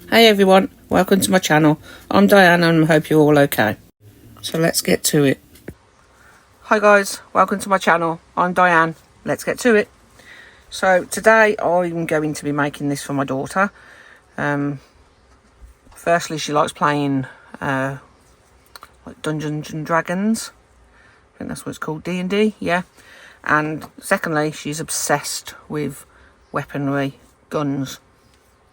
Hey everyone, welcome to my channel. I'm Diane and I hope you're all okay. So let's get to it. Hi guys, welcome to my channel. I'm Diane. Let's get to it. So today I'm going to be making this for my daughter. Firstly, she likes playing like Dungeons and Dragons. I think that's what it's called, D&D, yeah. And secondly, she's obsessed with weaponry, guns,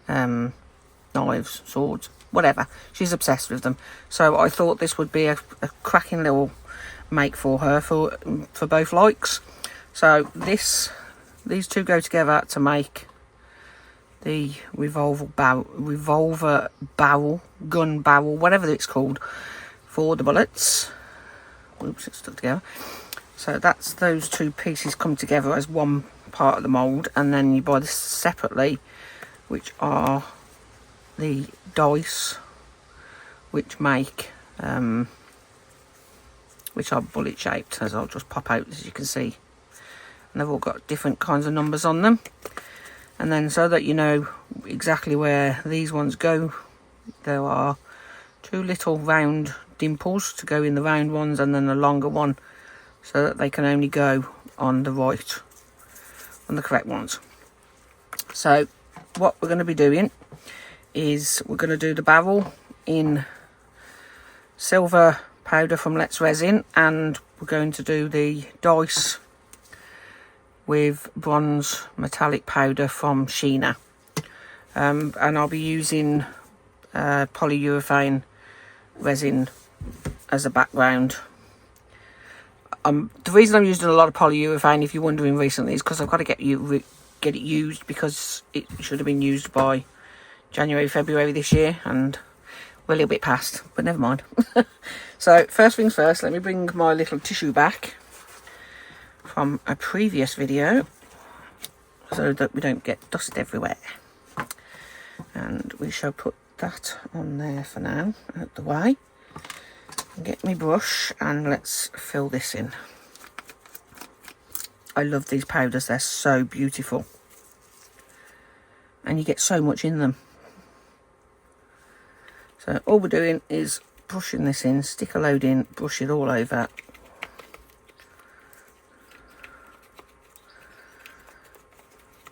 knives, swords, whatever. She's obsessed with them. So I thought this would be a cracking little make for her for both likes. So these two go together to make the revolver barrel, gun barrel, whatever it's called, for the bullets. Oops, it's stuck together. So that's those two pieces come together as one part of the mould, and then you buy this separately, which are the dice, which are bullet shaped, as I'll just pop out, as you can see, and they've all got different kinds of numbers on them. And then, so that you know exactly where these ones go, there are two little round dimples to go in the round ones, and then a longer one so that they can only go on the correct ones. So what we're going to be doing is we're going to do the barrel in silver powder from Let's Resin, and we're going to do the dice with bronze metallic powder from Sheena. And I'll be using polyurethane resin as a background. The reason I'm using a lot of polyurethane, if you're wondering recently, is because I've got to get it used, because it should have been used by January, February this year, and we're a little bit past, but never mind. So first things first, let me bring my little tissue back from a previous video so that we don't get dust everywhere. And we shall put that on there for now, out the way. Get my brush and let's fill this in. I love these powders, they're so beautiful. And you get so much in them. So all we're doing is brushing this in, stick a load in, brush it all over.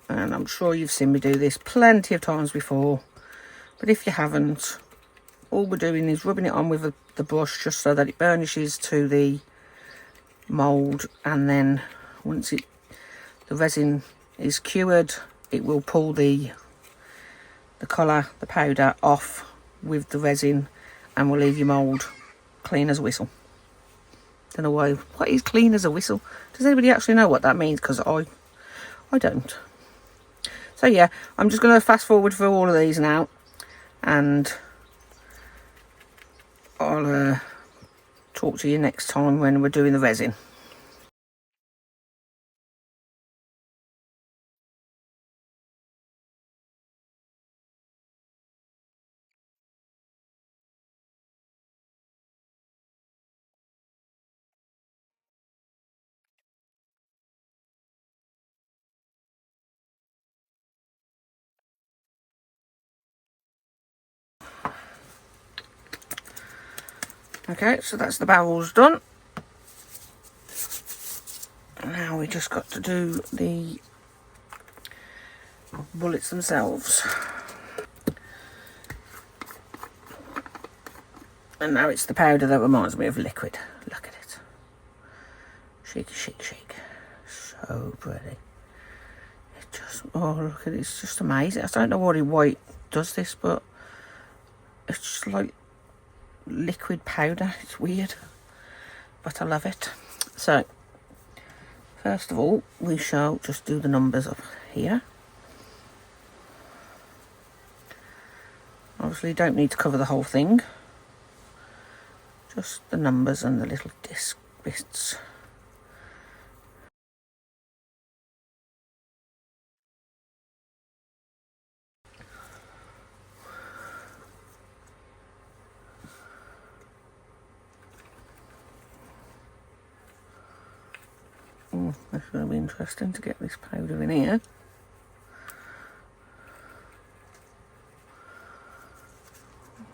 And I'm sure you've seen me do this plenty of times before, but if you haven't, all we're doing is rubbing it on with the brush just so that it burnishes to the mould, and then once the resin is cured, it will pull the colour, the powder, off with the resin, and will leave your mould clean as a whistle. Don't know why. What is clean as a whistle? Does anybody actually know what that means? Because I don't. So yeah, I'm just going to fast forward through all of these now, and I'll talk to you next time when we're doing the resin. Okay, so that's the barrels done. Now we just got to do the bullets themselves. And now it's the powder that reminds me of liquid. Look at it. Shake, shake, shake. So pretty. It just, oh look at it, it's just amazing. I don't know why it does this, but it's just like liquid powder. It's weird, but I love it. So first of all, we shall just do the numbers up here. Obviously you don't need to cover the whole thing, just the numbers and the little disc bits. That's going to be interesting to get this powder in here.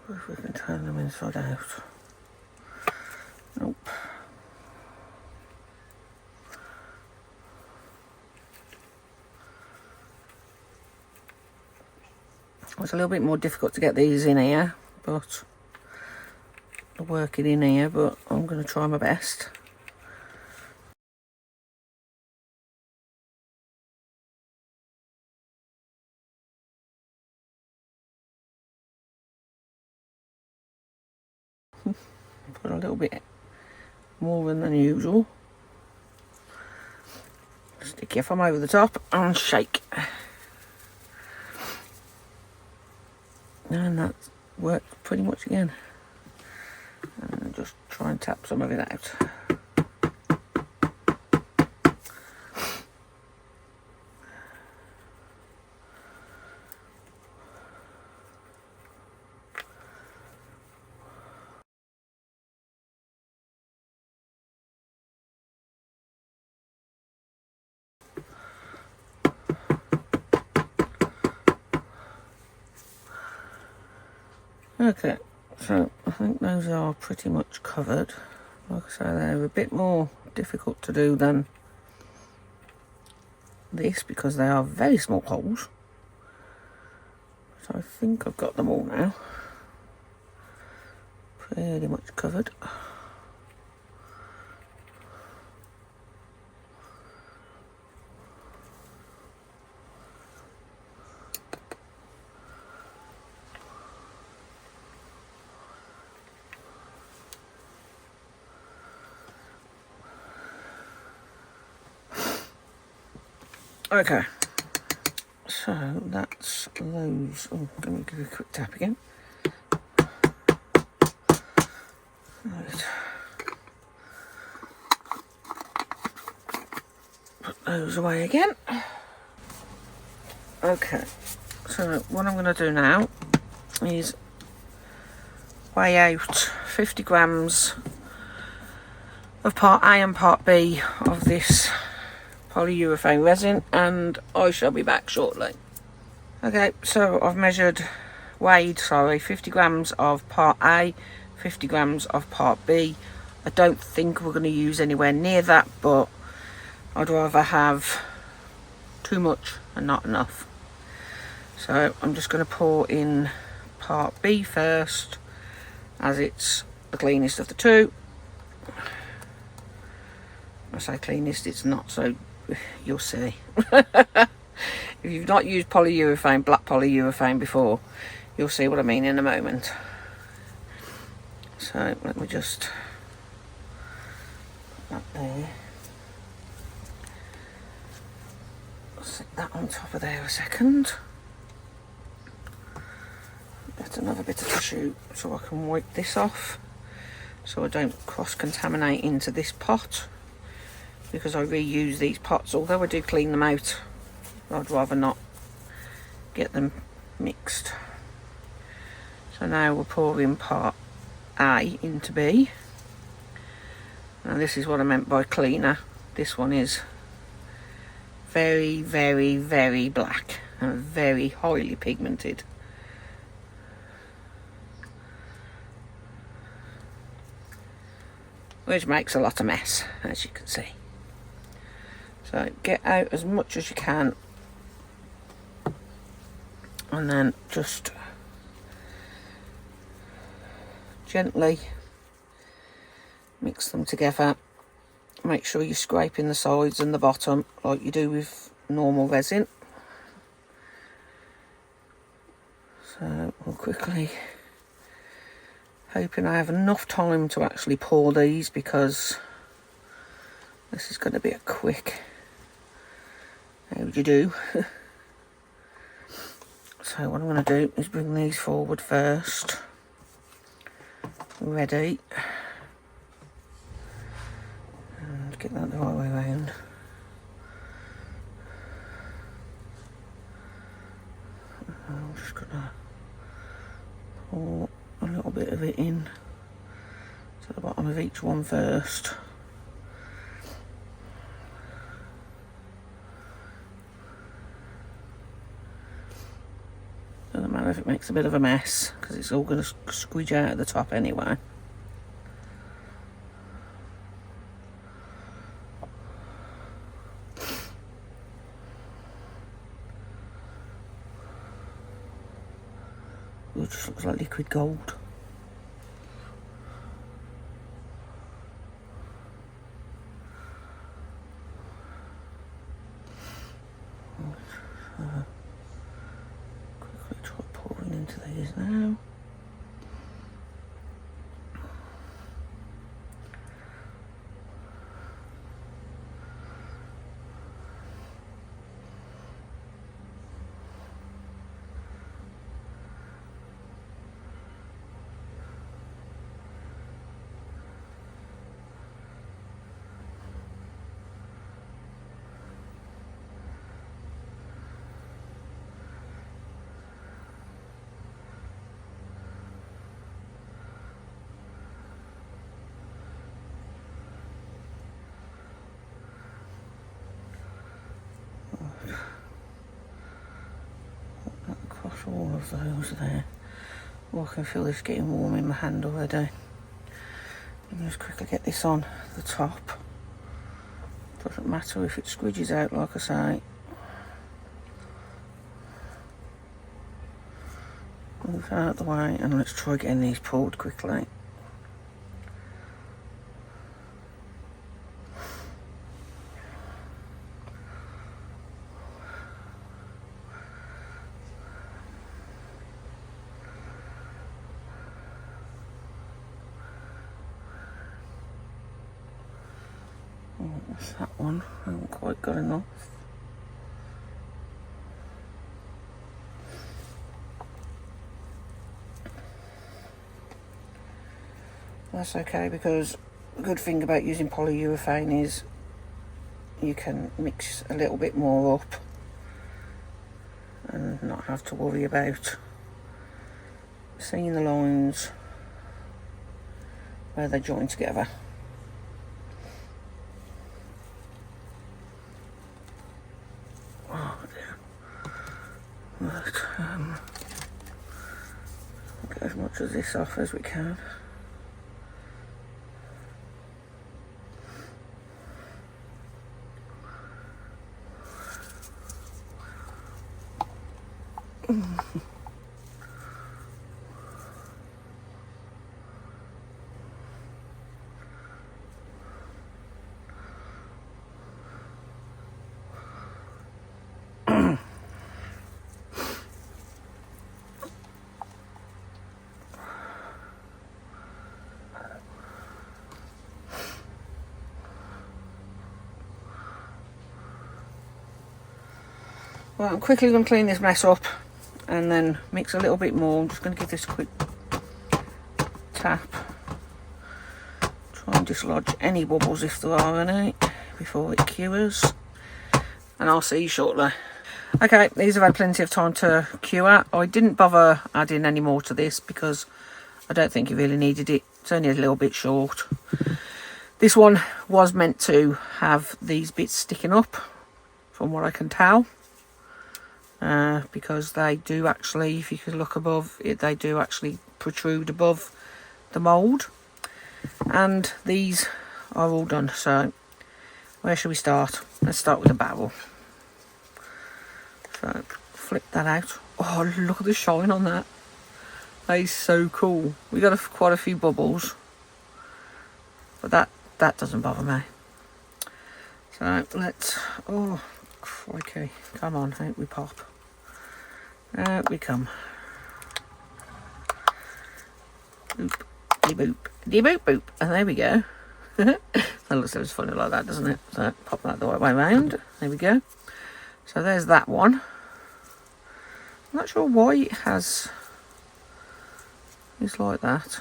If we can turn them inside out. Nope. It's a little bit more difficult to get these in here, but they're working in here, but I'm going to try my best. Put a little bit more than usual. Stick your thumb over the top and shake. And that worked pretty much again. And just try and tap some of it out. Okay, so I think those are pretty much covered. Like I say, they're a bit more difficult to do than this because they are very small holes. So I think I've got them all now. Pretty much covered. Okay, so that's those. Oh, let me give you a quick tap again. Right. Put those away again. Okay, so what I'm going to do now is weigh out 50 grams of part A and part B of this polyurethane resin, and I shall be back shortly. Okay, so I've weighed 50 grams of part A, 50 grams of part B. I don't think we're going to use anywhere near that, but I'd rather have too much and not enough. So I'm just going to pour in part B first, as it's the cleanest of the two. I say cleanest, it's not, so you'll see. If you've not used polyurethane, black polyurethane before, you'll see what I mean in a moment. So let me just put that there. Set that on top of there a second. Get another bit of tissue so I can wipe this off, so I don't cross-contaminate into this pot, because I reuse these pots. Although I do clean them out, I'd rather not get them mixed. So now we'll pour in part A into B. Now this is what I meant by cleaner. This one is very, very, very black and very highly pigmented. Which makes a lot of mess, as you can see. So get out as much as you can, and then just gently mix them together. Make sure you're scraping the sides and the bottom like you do with normal resin. So we'll quickly, hoping I have enough time to actually pour these, because this is going to be a quick, how would you do? So what I'm going to do is bring these forward first. Ready. And get that the right way around. I'm just going to pour a little bit of it in to the bottom of each one first. Doesn't matter if it makes a bit of a mess because it's all going to squidge out at the top anyway. It just looks like liquid gold. Quickly try pouring into these now. Across all of those there. Oh, I can feel this getting warm in my hand already. Let me just quickly get this on the top. Doesn't matter if it squidges out, like I say. Move out of the way and let's try getting these pulled quickly. Oh, that's that one. I haven't quite got enough. That's okay, because the good thing about using polyurethane is you can mix a little bit more up and not have to worry about seeing the lines where they join together. Oh dear. Right, get as much of this off as we can. Well, I'm quickly going to clean this mess up and then mix a little bit more. I'm just going to give this a quick tap. Try and dislodge any bubbles if there are any before it cures. And I'll see you shortly. Okay, these have had plenty of time to cure. I didn't bother adding any more to this because I don't think you really needed it. It's only a little bit short. This one was meant to have these bits sticking up, from what I can tell. Because they do actually, if you can look above it, they do actually protrude above the mould. And these are all done, so where should we start? Let's start with the barrel. So flip that out. Oh, look at the shine on that. That is so cool. We got quite a few bubbles, but that doesn't bother me. So let's, oh crikey, come on, out we pop. Out we come. Boop, de-boop, de-boop, boop. And there we go. That looks so funny like that, doesn't it? So pop that the right way round. There we go. So there's that one. I'm not sure why it has... it's like that.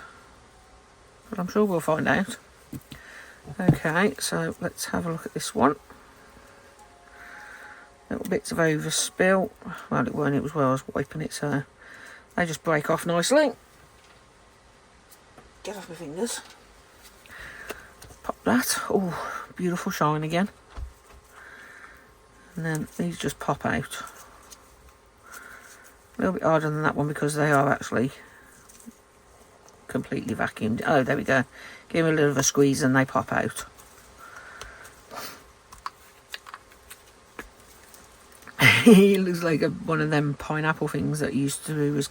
But I'm sure we'll find out. Okay, so let's have a look at this one. Little bits of overspill. Well, it weren't, it was where I was wiping it, so they just break off nicely. Get off my fingers. Pop that. Oh, beautiful shine again. And then these just pop out. A little bit harder than that one because they are actually completely vacuumed. Oh, there we go. Give them a little of a squeeze and they pop out. He looks like one of them pineapple things that used to do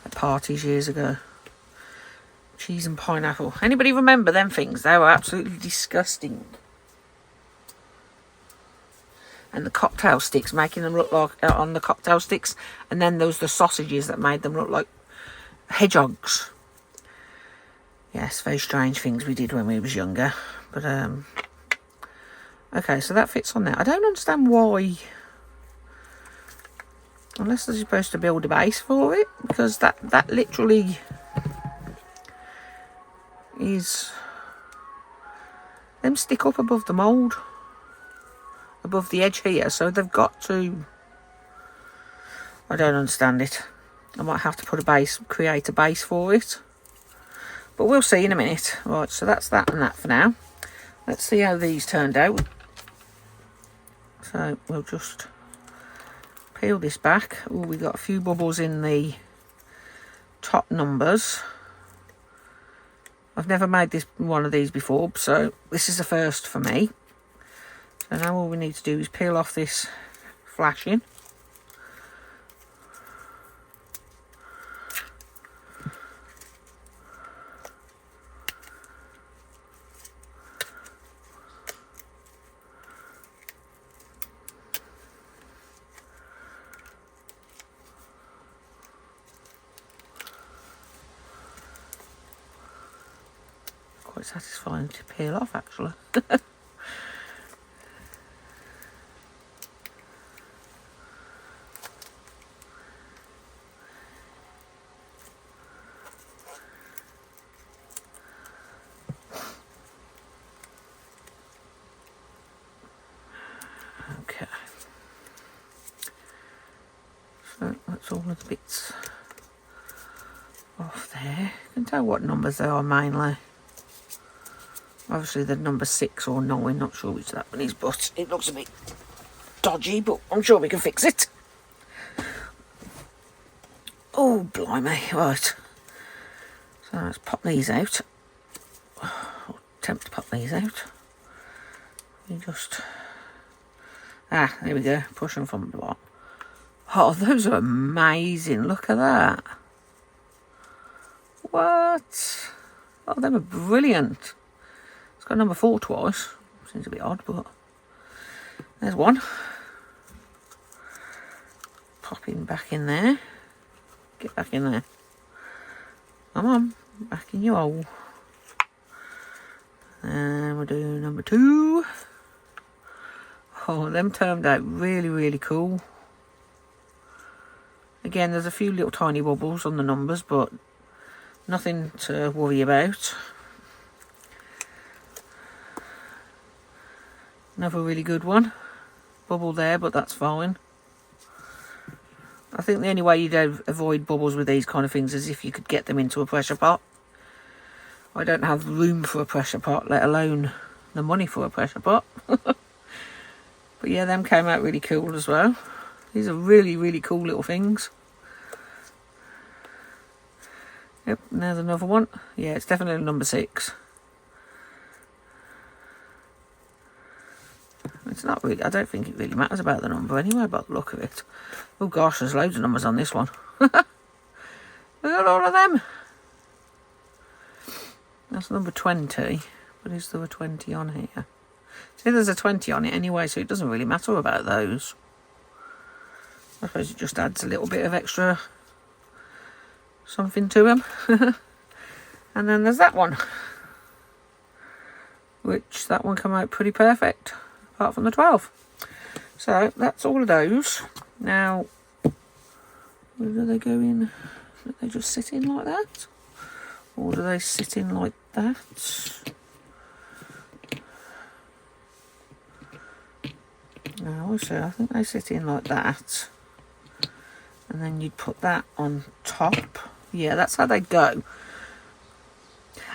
at parties years ago. Cheese and pineapple. Anybody remember them things? They were absolutely disgusting. And the cocktail sticks, making them look like on the cocktail sticks, and then there was the sausages that made them look like hedgehogs. Yes, very strange things we did when we was younger. But okay, so that fits on there. I don't understand why, unless they're supposed to build a base for it, because that literally is, them stick up above the mould, above the edge here, so they've got to, I don't understand it. I might have to put a base, create a base for it, but we'll see in a minute. Right, so that's that and that for now. Let's see how these turned out. So we'll just peel this back. Oh, we got a few bubbles in the top numbers. I've never made one of these before, so this is the first for me. So now all we need to do is peel off this flashing. Quite satisfying to peel off, actually. Okay, so that's all of the bits off there. You can tell what numbers they are mainly. Obviously they're number 6 or 9, not sure which that one is, but it looks a bit dodgy, but I'm sure we can fix it. Oh, blimey. Right. So let's pop these out. Or attempt to pop these out. We just... Ah, there we go. Push them from the bottom. Oh, those are amazing. Look at that. What? Oh, they were brilliant. It's got number 4 twice. Seems a bit odd, but... There's one. Popping back in there. Get back in there. Come on. Back in your hole. And we'll do number 2. Oh, them turned out really, really cool. Again, there's a few little tiny bubbles on the numbers, but nothing to worry about. Another really good one. Bubble there, but that's fine. I think the only way you'd avoid bubbles with these kind of things is if you could get them into a pressure pot. I don't have room for a pressure pot, let alone the money for a pressure pot. But yeah, them came out really cool as well. These are really, really cool little things. Yep, and there's another one. Yeah, it's definitely number 6. It's not really, I don't think it really matters about the number anyway, by the look of it. Oh gosh, there's loads of numbers on this one. Look at all of them. That's number 20, but is there a 20 on here? See, there's a 20 on it anyway, so it doesn't really matter about those. I suppose it just adds a little bit of extra something to them. And then there's that one, which that one came out pretty perfect, apart from the 12. So that's all of those. Now, where do they go in? Do they just sit in like that? Or do they sit in like that? No, so I think they sit in like that. And then you'd put that on top. Yeah, that's how they go.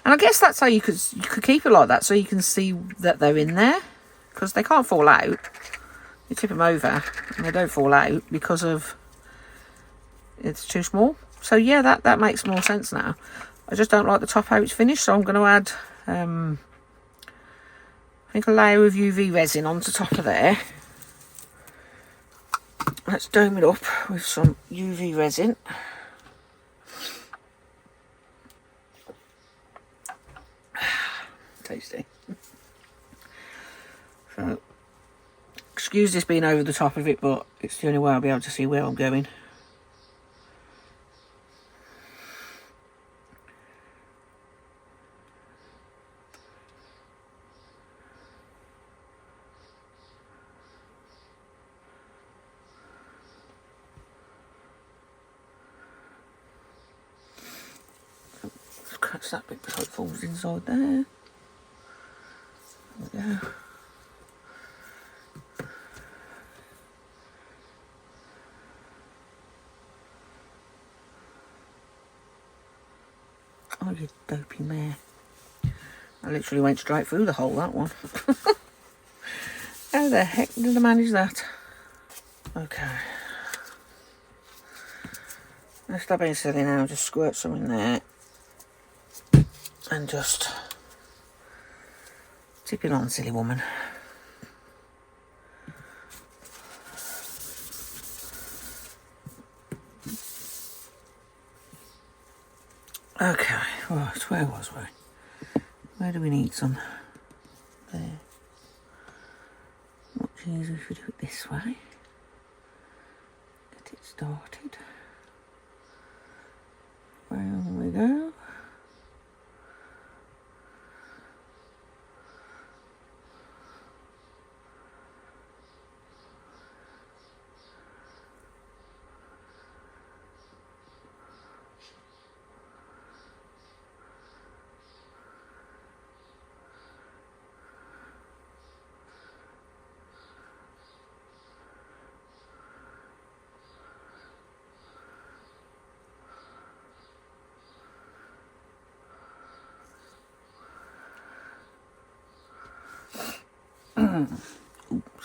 And I guess that's how you could keep it like that, so you can see that they're in there, because they can't fall out. You tip them over and they don't fall out because of it's too small. So yeah, that makes more sense now. I just don't like the top how it's finished, so I'm going to add I think a layer of UV resin onto top of there. Let's dome it up with some UV resin. Tasty. So, excuse this being over the top of it, but it's the only way I'll be able to see where I'm going. Catch that bit before it falls inside there. There we go. Oh, you dopey mare. I literally went straight through the hole, that one. How the heck did I manage that? Okay. Let's stop being silly now, just squirt some in there. And just tip it on, silly woman. Okay, right, where was we? Where do we need some? There. Much easier if we do it this way. Get it started. Round we go.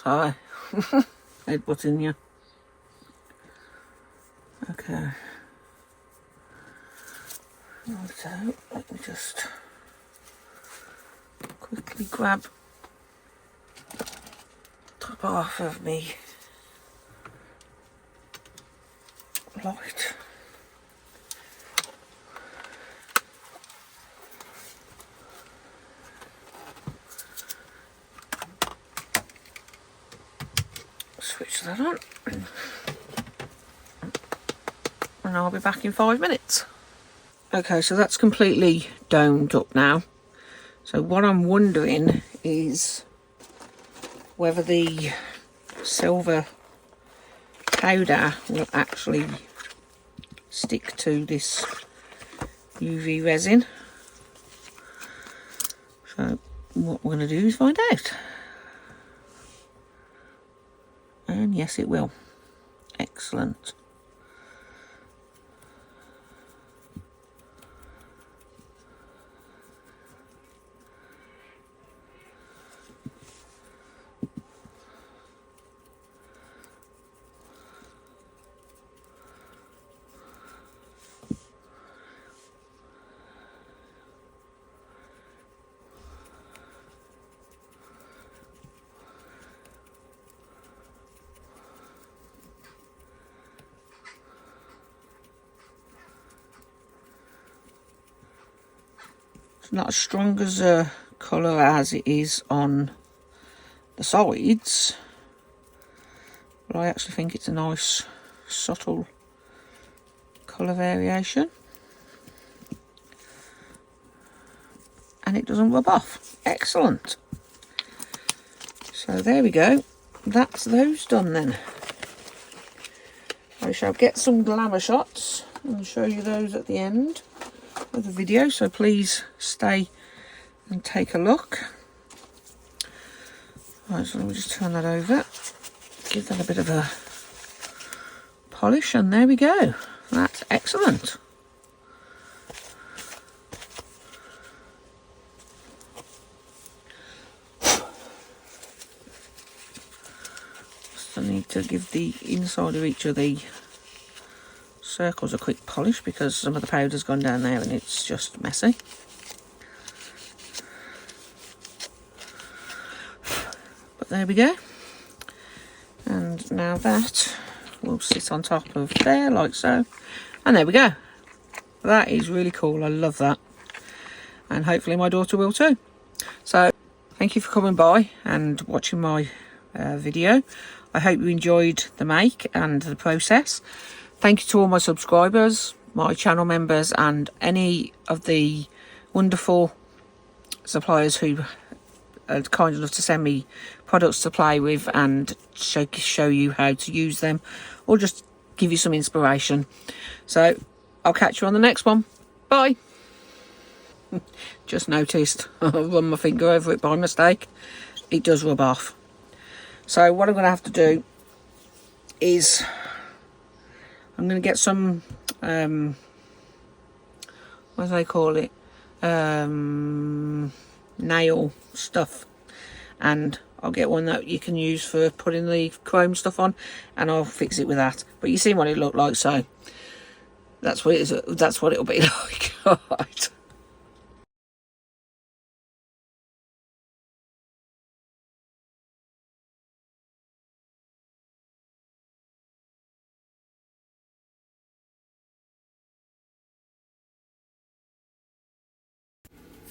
Sorry, headbutting you. Okay. So let me just quickly grab top half of me light. Switch that on, and I'll be back in 5 minutes. Okay, so that's completely domed up now. So what I'm wondering is whether the silver powder will actually stick to this UV resin. So what we're going to do is find out. And yes, it will. Excellent. Not as strong as a colour as it is on the sides, but I actually think it's a nice subtle colour variation, and it doesn't rub off. Excellent. So there we go, that's those done then. I shall get some glamour shots and show you those at the end of the video, so please stay and take a look. Right, so let me just turn that over, give that a bit of a polish, and there we go. That's excellent. Still need to give the inside of each of the circles a quick polish because some of the powder's gone down there and it's just messy. But there we go. And now that will sit on top of there like so. And there we go. That is really cool. I love that. And hopefully my daughter will too. So thank you for coming by and watching my video. I hope you enjoyed the make and the process. Thank you to all my subscribers, my channel members, and any of the wonderful suppliers who are kind enough to send me products to play with and show you how to use them, or just give you some inspiration. So I'll catch you on the next one. Bye. Just noticed I run my finger over it by mistake. It does rub off. So what I'm going to have to do is I'm going to get some what do they call it, nail stuff, and I'll get one that you can use for putting the chrome stuff on, and I'll fix it with that. But you see what it looked like, so that's what it is. That's what it'll be like. All right.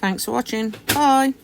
Thanks for watching. Bye.